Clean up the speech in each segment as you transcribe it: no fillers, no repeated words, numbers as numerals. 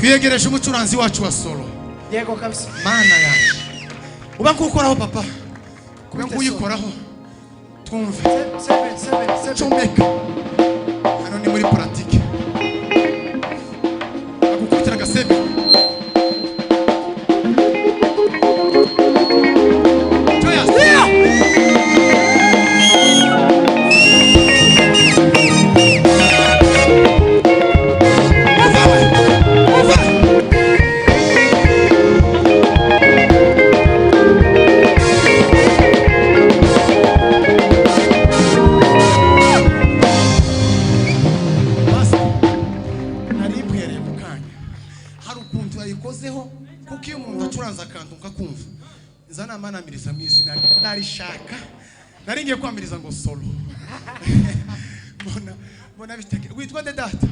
twiyegereje umucuranzi wacu wa solo. Yego kabisa. Mana yaje. Uba kukoraho papa. Kuba kuyikoraho. Twumve. 7 Chomeka. Hano ni muri pratique. Akukutira gasebe. Zana mana mirisa mizina narishaka naringiye kwamiriza ngo solo mbona bitake witwa de data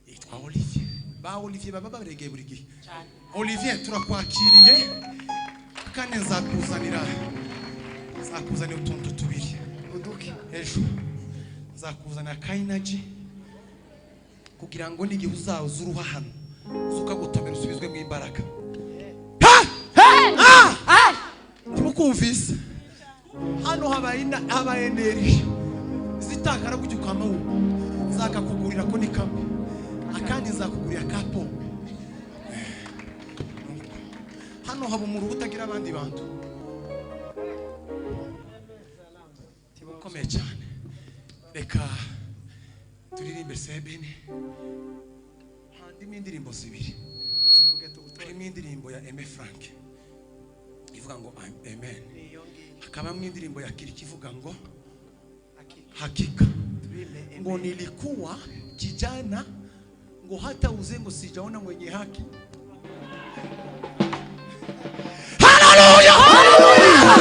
yitwa Olivier ba Olivier baba baregeye buri gihe Olivier turakwakiriye kandi nzakuzanira utuntu tubiri uduke ejo nzakuzanira kainaji kugira ngo n'igihe uzaza uruha hano ukagutomera usubizwe mu imbaraga. Kumvise hano habaye neri zitakara kujya kwamawu zakakugurira ko ni kamwe akandi zakugurira kapo hano haba umuntu utagira abandi bantu tibukomeye cyane. Reka turirimbe sebene handi indirimbo zibiri zivuge harimo indirimbo ya Aime Frank ivuga ngo amen, hakaba indirimbo ya Kiriki ivuga ngo hakika, ngo nilikuwa kijana ngo hata uzee ngo sijaona mwenye haki. Haleluya, haleluya.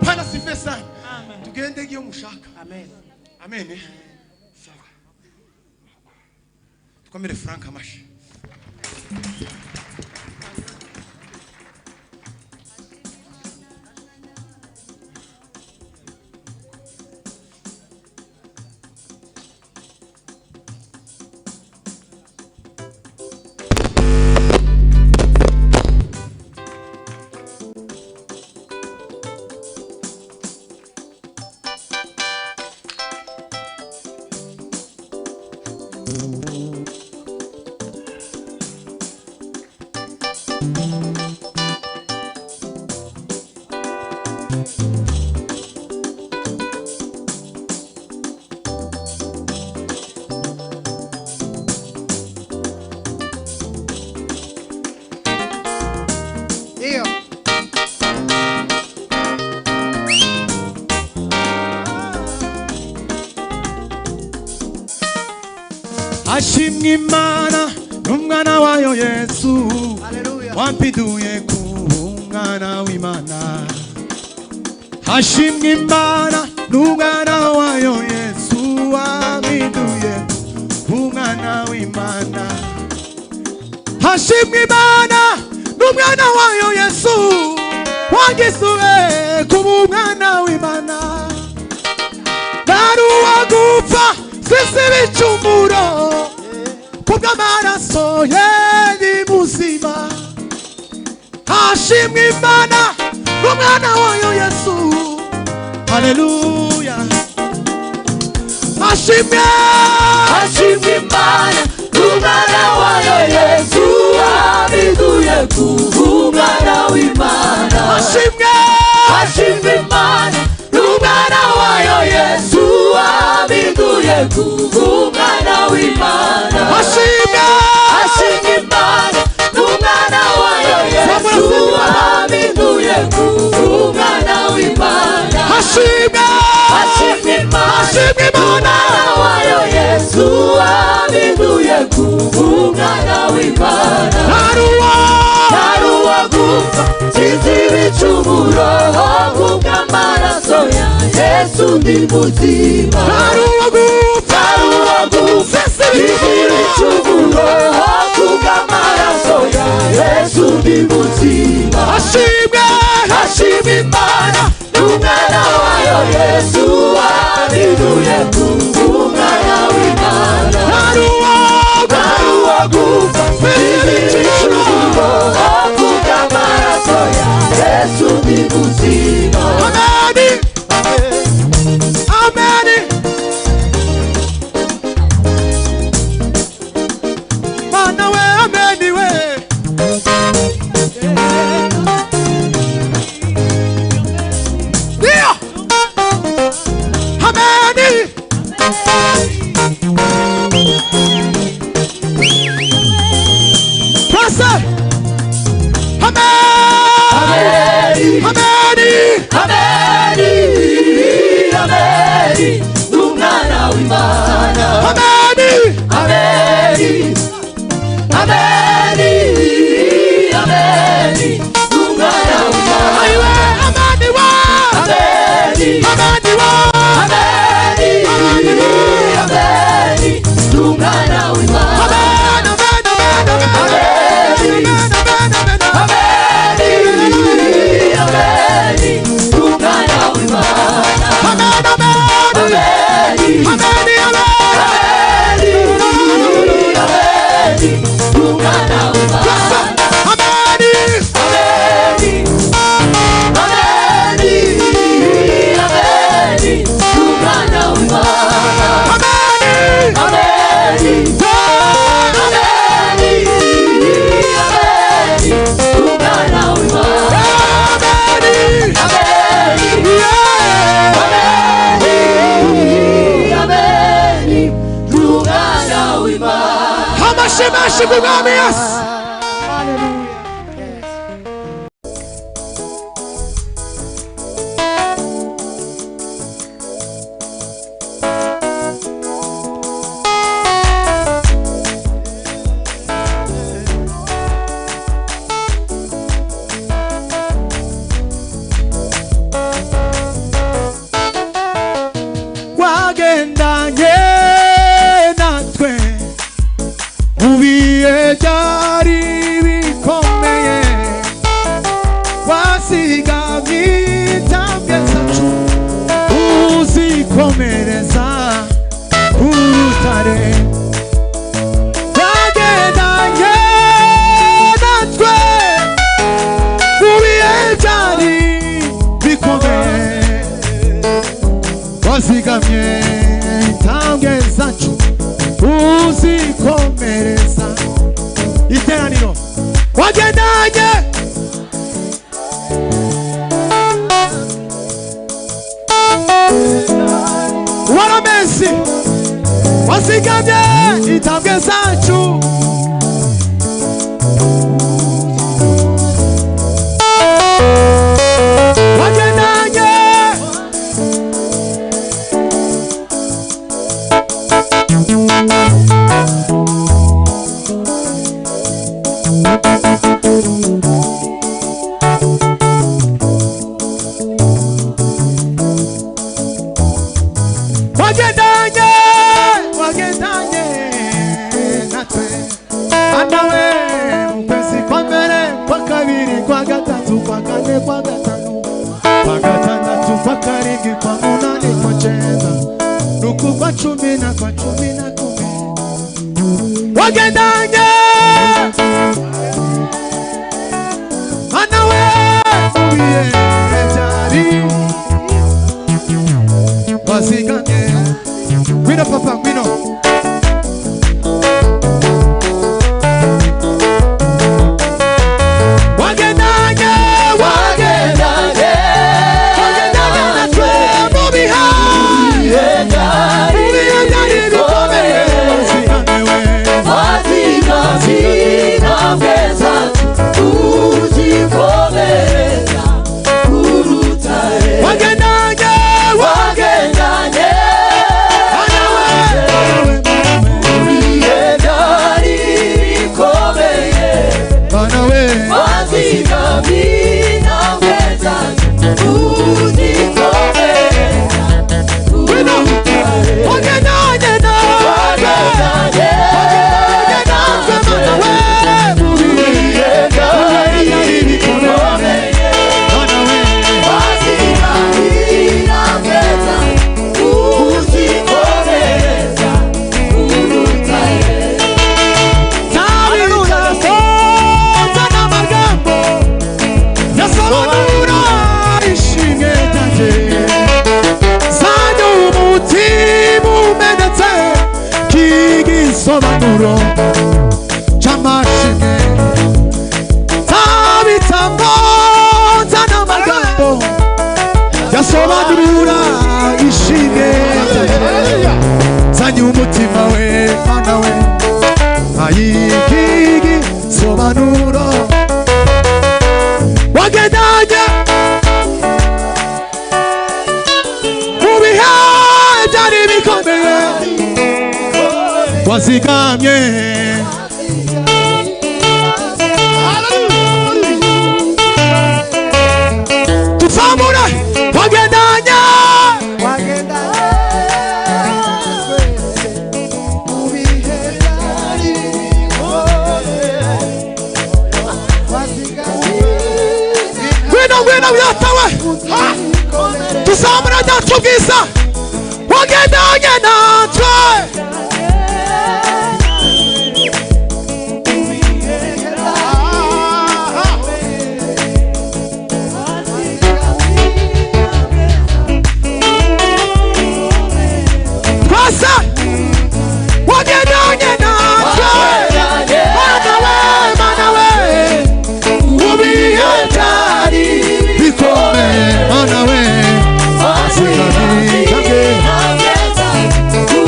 Pana sifesa tugende giyo mushaka. Amen, amen. Tukomere Frank amashi. Ashimwe Imana n'umwana wayo Yesu, wampiduye ku umwana w'Imana. Ashimwe Imana n'umwana wayo Yesu, wampiduye ku umwana w'Imana. Ashimwe Imana n'umwana wayo Yesu, wangisuye ku umwana w'Imana. Naruwa gupfa sisi bicumuro kubw'amaraso ye ni muzima. Hashimwe Imana n'umwana wayo Yesu, haleluya. Hashimwe Imana n'umwana wayo Yesu, wampiduye ku umwana w'Imana. Hashimwe Imana n'umwana wayo Yesu, wampiduye ku umwana w'Imana. Hashimwe Imana n'umwana wayo Yesu, wampiduye ku umwana w'Imana. Hashimwe Imana n'umwana wayo Yesu, wampiduye ku umwana w'Imana. Naruwa gupfa nsize ibicumuro kubw'amaraso ya Yesu ndi muzima. Naruwa gupfa nsize ibicumuro kubw'amaraso ya Yesu ndi muzima. Hashimwe Imana n'umwana wayo menshi ku mwami Yesu. Hallelujah. wagendanye natwe mu bihe byari bikomeye, wasigamye intambwe zacu uzikomereza ku rutare. wagendanye natwe mu bihe byari bikomeye, wasigamye intambwe zacu uzikomereza. Iteraniro wagendanye waramesi, wasigamye intambwe zacu wagendanye wagendanye natwe anawe mu kwezi kwa mbere, kwa kabiri, kwa gatatu, kwa kane, kwa gatanu, kwa gatandatu, kwa karindwi, kwa munani, kwa cyenda, nuku kwa cumi na kwa cumi na kumwe. wagendanye anawe mu bihe byari wasigamye. Ngwino papa, ngwino. wagendanye wagendanye natwe mu bihe byari bikomeye, wazigamye intambwe zacu uzikomereza ku rutare. wagendanye wagendanye ibihe byari bikomeye, wazigamye intambwe zacu uzikomereza ku rutare. wagendanye wagendanye ibihe byari bikomeye, wazigamye intambwe zacu uzikomereza ku rutare. yasobanura ishimwe ryanjye, zanyu umutima umenetse k'igisobanuro cy'amashimwe. ntabitamo nzana amagambo yasobanura ishimwe ryanjye, zanyu umutima we mana we ay'igisobanuro. wagendanye mu bihe byari bikomeye, wazigamye tuzamure. wagendanye ngwino byatawe, tuzamure data ubwiza. wagendanye natwe twese, wagendanye natwe mana we mu bihe byari bikomeye, mana we wazigamye intambwe zacu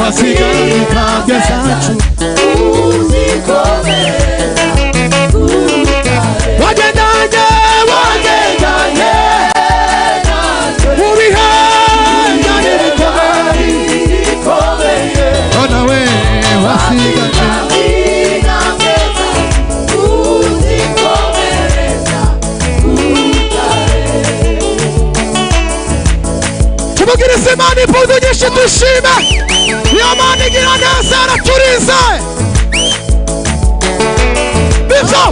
wasiganye intambwe zacu wagendanye wagendanye mu bihe byari bikomeye nawe wasiganye tubugirize Imana impundu nyinshi dushime iyo Mana igira neza araturinze. Bibyo